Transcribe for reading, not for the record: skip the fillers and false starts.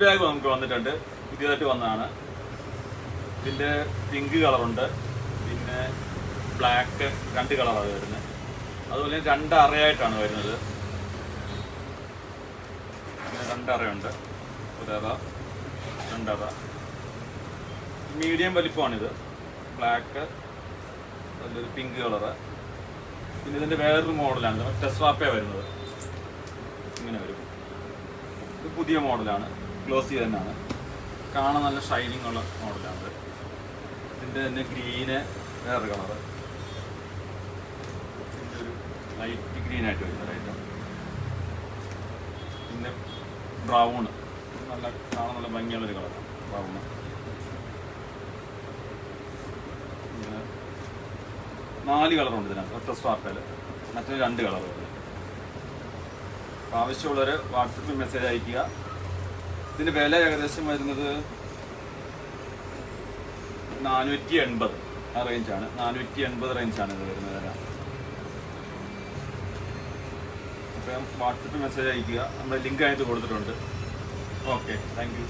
Bag നമുക്ക് വന്നിട്ടുണ്ട്, പുതിയതായിട്ട് വന്നതാണ്. ഇതിൻ്റെ പിങ്ക് കളറുണ്ട്, പിന്നെ ബ്ലാക്ക്, 2 കളറാണ് വരുന്നത്. അതുപോലെ 2 അറയായിട്ടാണ് വരുന്നത്. 2 അറയുണ്ട്, 1 അറ, 2 അറ. മീഡിയം വലിപ്പമാണിത്. ബ്ലാക്ക്, അതിലൊരു പിങ്ക് കളറ്. പിന്നെ ഇതിൻ്റെ വേറൊരു മോഡലാണ്, ടെസ്റാപ്പേ വരുന്നത്. ഇങ്ങനെ വരും. ഇത് പുതിയ മോഡലാണ്, ഗ്ലോസി തന്നെയാണ്, കാണാൻ നല്ല ഷൈനിങ് ഉള്ള മോഡലാണ്. ഇതിൻ്റെ തന്നെ ഗ്രീന്, വേറൊരു കളറ്, ഇതിൻ്റെ ഒരു ലൈറ്റ് ഗ്രീനായിട്ട് വരുന്ന ഐറ്റം. പിന്നെ ബ്രൗണ്, നല്ല കാണാൻ നല്ല ഭംഗിയുള്ളൊരു കളറാണ് ബ്രൗണ്. 4 കളറുണ്ട് ഇതിനകത്ത്, ഒറ്റ സ്വാർപ്പേൽ. മറ്റൊരു 2 കളർ വരുന്നത്. അപ്പോൾ ആവശ്യമുള്ളവർ വാട്സപ്പിൽ മെസ്സേജ് അയയ്ക്കുക. ഇതിൻ്റെ വില ഏകദേശം വരുന്നത് 480 ആ റേഞ്ചാണ്. 480 റേഞ്ചാണ് ഇത് വരുന്നത് വില. അപ്പം വാട്സപ്പിൽ മെസ്സേജ് അയയ്ക്കുക. നമ്മുടെ ലിങ്ക് അതിനകത്ത് കൊടുത്തിട്ടുണ്ട്. Okay, thank you.